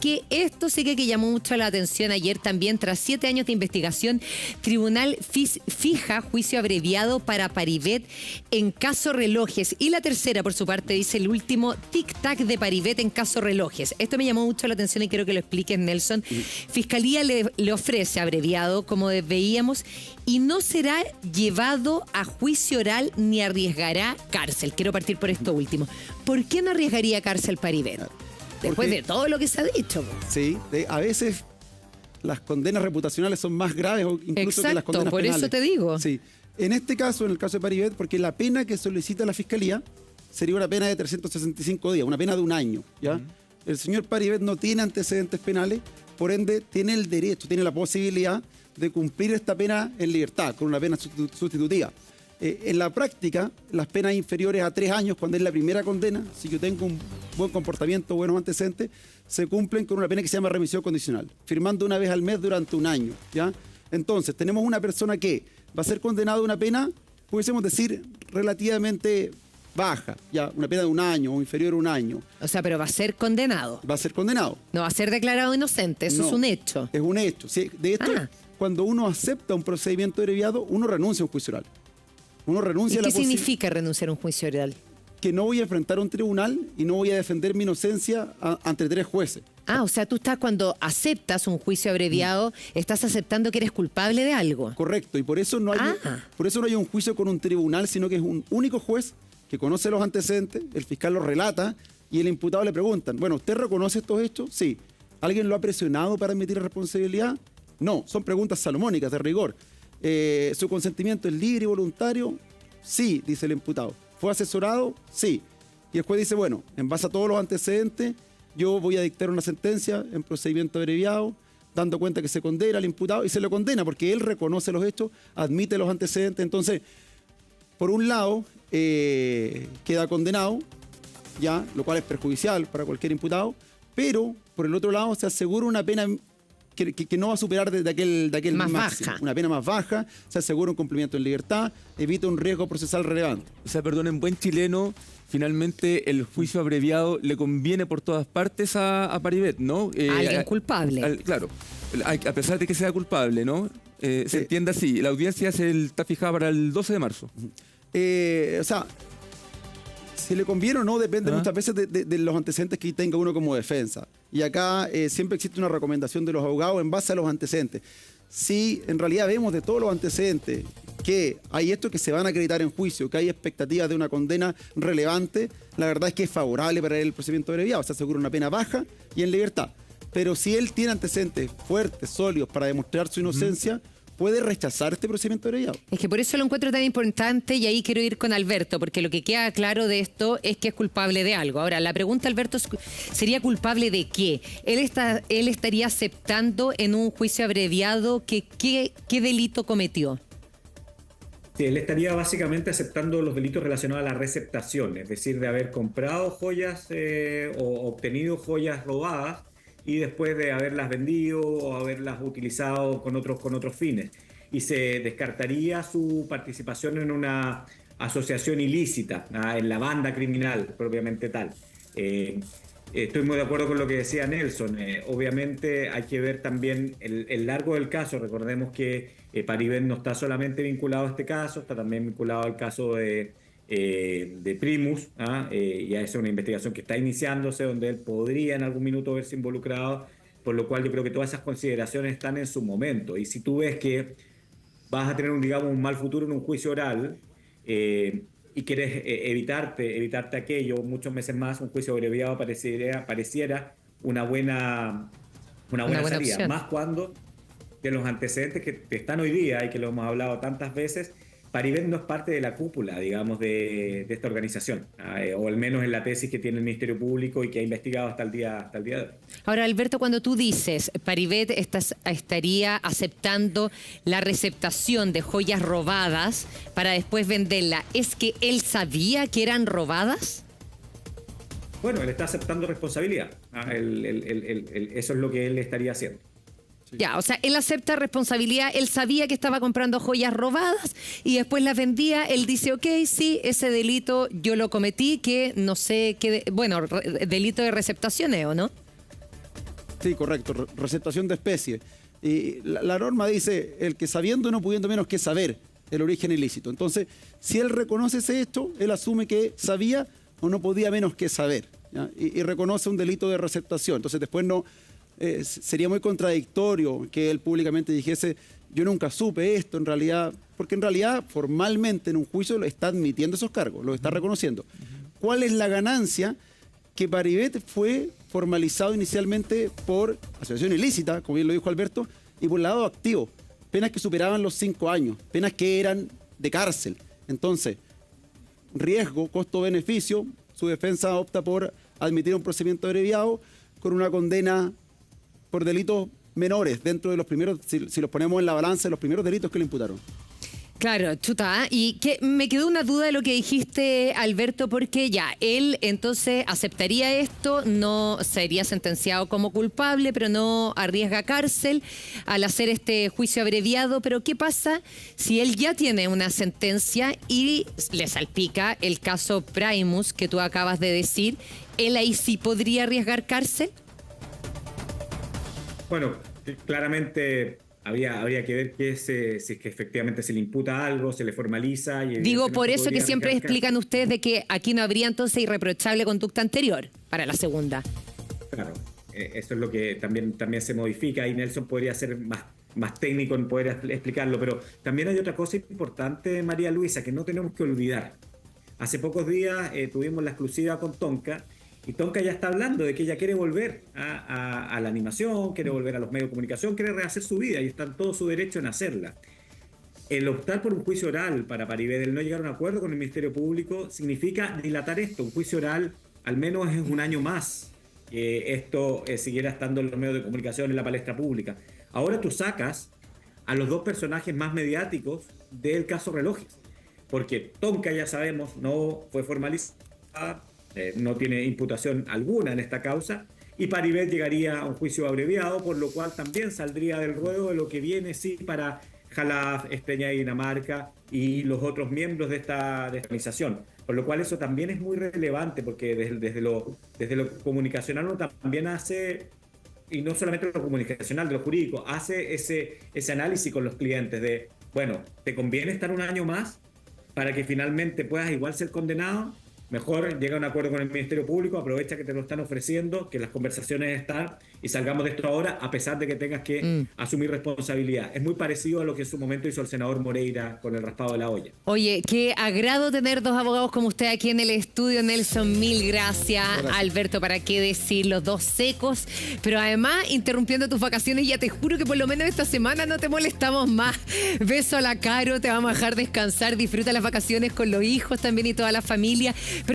porque esto sí que llamó mucho la atención ayer también. Tras 7 años de investigación, Tribunal fija juicio abreviado para Paribet en caso relojes. Y la tercera, por su parte, dice el último tic-tac de Paribet en caso relojes. Esto me llamó mucho la atención y quiero que lo expliques, Nelson. Fiscalía le ofrece abreviado, como veíamos, y no será llevado a juicio oral ni arriesgará cárcel. Quiero partir por esto último. ¿Por qué no arriesgaría cárcel Paribet? Después de todo lo que se ha dicho. Sí, a veces las condenas reputacionales son más graves o incluso que las condenas por penales. Eso te digo. Sí. En este caso, en el caso de Paribet, porque la pena que solicita la Fiscalía sería una pena de 365 días, una pena de 1 año, ¿ya? El señor Paribet no tiene antecedentes penales, por ende tiene el derecho, tiene la posibilidad de cumplir esta pena en libertad, con una pena sustitutiva. En la práctica, las penas inferiores a 3 años, cuando es la primera condena, si yo tengo un buen comportamiento, buenos antecedentes, se cumplen con una pena que se llama remisión condicional, firmando una vez al mes durante 1 año, ¿ya? Entonces, tenemos una persona que va a ser condenada a una pena, pudiésemos decir, relativamente baja, ya, una pena de 1 año o inferior a 1 año. O sea, pero va a ser condenado. Va a ser condenado. No va a ser declarado inocente, eso No, es un hecho. Es un hecho. Sí, de hecho, cuando uno acepta un procedimiento abreviado, uno renuncia a un juicio oral. Uno renuncia ¿Y a la qué significa renunciar a un juicio oral? Que no voy a enfrentar a un tribunal y no voy a defender mi inocencia ante 3 jueces. O sea, tú estás cuando aceptas un juicio abreviado, estás aceptando que eres culpable de algo. Correcto, y por eso no hay un juicio con un tribunal, sino que es un único juez que conoce los antecedentes, el fiscal los relata y el imputado le preguntan, bueno, ¿usted reconoce estos hechos? Sí. ¿Alguien lo ha presionado para admitir responsabilidad? No, son preguntas salomónicas, de rigor. ¿Su consentimiento es libre y voluntario? Sí, dice el imputado. ¿Fue asesorado? Sí. Y el juez dice, bueno, en base a todos los antecedentes, yo voy a dictar una sentencia en procedimiento abreviado, dando cuenta que se condena al imputado y se lo condena porque él reconoce los hechos, admite los antecedentes. Entonces, por un lado, queda condenado, ya, lo cual es perjudicial para cualquier imputado, pero por el otro lado se asegura una pena que no va a superar de aquel más máximo, baja. una pena más baja, se asegura un cumplimiento en libertad, evita un riesgo procesal relevante. O sea, perdón, en buen chileno, finalmente el juicio abreviado le conviene por todas partes a Paribet, ¿no? Alguien culpable. Claro, a pesar de que sea culpable, ¿no? Se entiende así, la audiencia está fijada para el 12 de marzo. O sea, si le conviene o no depende muchas veces de los antecedentes que tenga uno como defensa. Y acá siempre existe una recomendación de los abogados en base a los antecedentes. Si en realidad vemos de todos los antecedentes que hay estos que se van a acreditar en juicio, que hay expectativas de una condena relevante, la verdad es que es favorable para el procedimiento abreviado, se asegura una pena baja y en libertad. Pero si él tiene antecedentes fuertes, sólidos, para demostrar su inocencia, puede rechazar este procedimiento abreviado. Es que por eso lo encuentro tan importante y ahí quiero ir con Alberto, porque lo que queda claro de esto es que es culpable de algo. Ahora, la pregunta, Alberto, ¿sería culpable de qué? Él estaría aceptando en un juicio abreviado que qué delito cometió. Sí, él estaría básicamente aceptando los delitos relacionados a la receptación, es decir, de haber comprado joyas o obtenido joyas robadas y después de haberlas vendido o haberlas utilizado con otros fines. Y se descartaría su participación en una asociación ilícita, en la banda criminal propiamente tal. Estoy muy de acuerdo con lo que decía Nelson. Obviamente hay que ver también el largo del caso. Recordemos que Paribet no está solamente vinculado a este caso, está también vinculado al caso de Primus, y es una investigación que está iniciándose, donde él podría en algún minuto verse involucrado, por lo cual yo creo que todas esas consideraciones están en su momento. Y si tú ves que vas a tener un mal futuro en un juicio oral y quieres evitarte aquello muchos meses más, un juicio abreviado pareciera una buena salida, opción. más cuando de los antecedentes que están hoy día y que lo hemos hablado tantas veces, Paribet no es parte de la cúpula, digamos, de esta organización, o al menos en la tesis que tiene el Ministerio Público y que ha investigado hasta el día de hoy. Ahora, Alberto, cuando tú dices Paribet estaría aceptando la receptación de joyas robadas para después venderla, ¿es que él sabía que eran robadas? Bueno, él está aceptando responsabilidad. Eso es lo que él estaría haciendo. Ya, o sea, él acepta responsabilidad, él sabía que estaba comprando joyas robadas y después las vendía, él dice, ok, sí, ese delito yo lo cometí, que no sé qué, delito de receptación, ¿o no? Sí, correcto, receptación de especie. Y la norma dice, el que sabiendo no pudiendo menos que saber el origen ilícito. Entonces, si él reconoce ese hecho, él asume que sabía o no podía menos que saber, ¿ya? Y reconoce un delito de receptación. Entonces, después no sería muy contradictorio que él públicamente dijese, yo nunca supe esto, en realidad, porque en realidad formalmente en un juicio lo está admitiendo esos cargos, lo está reconociendo. ¿Cuál es la ganancia? Que Paribet fue formalizado inicialmente por asociación ilícita, como bien lo dijo Alberto, y por lado activo, penas que superaban los 5 años, penas que eran de cárcel. Entonces, riesgo, costo-beneficio, su defensa opta por admitir un procedimiento abreviado con una condena por delitos menores dentro de los primeros, si los ponemos en la balanza, de los primeros delitos que le imputaron. Claro, chuta. Y que me quedó una duda de lo que dijiste, Alberto, porque ya, él entonces aceptaría esto, no sería sentenciado como culpable, pero no arriesga cárcel al hacer este juicio abreviado. Pero ¿qué pasa si él ya tiene una sentencia y le salpica el caso Primus que tú acabas de decir? ¿Él ahí sí podría arriesgar cárcel? Bueno, claramente habría que ver si es que efectivamente se le imputa algo, se le formaliza. Y digo, por eso que siempre arriesgar explican ustedes de que aquí no habría entonces irreprochable conducta anterior para la segunda. Claro, eso es lo que también se modifica y Nelson podría ser más técnico en poder explicarlo, pero también hay otra cosa importante, María Luisa, que no tenemos que olvidar. Hace pocos días tuvimos la exclusiva con Tonka, y Tonka ya está hablando de que ella quiere volver a la animación, quiere volver a los medios de comunicación, quiere rehacer su vida y está en todo su derecho en hacerla. El optar por un juicio oral para Paribet, el no llegar a un acuerdo con el Ministerio Público, significa dilatar esto. Un juicio oral al menos es un año más que esto siguiera estando en los medios de comunicación, en la palestra pública. Ahora tú sacas a los dos personajes más mediáticos del caso Relojes, porque Tonka, ya sabemos, no fue formalizada, no tiene imputación alguna en esta causa, y Paribet llegaría a un juicio abreviado, por lo cual también saldría del ruedo de lo que viene sí para Jalaf, Espeña y Dinamarca y los otros miembros de esta organización. Por lo cual eso también es muy relevante, porque desde lo comunicacional uno también hace, y no solamente lo comunicacional, de lo jurídico, hace ese análisis con los clientes de, bueno, ¿te conviene estar un año más para que finalmente puedas igual ser condenado? Mejor llega a un acuerdo con el Ministerio Público, aprovecha que te lo están ofreciendo, que las conversaciones están y salgamos de esto ahora, a pesar de que tengas que asumir responsabilidad. Es muy parecido a lo que en su momento hizo el senador Moreira con el raspado de la olla. Oye, qué agrado tener dos abogados como usted aquí en el estudio, Nelson. Mil gracias. Alberto, ¿para qué decir? Los dos secos, pero además interrumpiendo tus vacaciones. Ya te juro que por lo menos esta semana no te molestamos más. Beso a la Caro, te vamos a dejar descansar. Disfruta las vacaciones con los hijos también y toda la familia.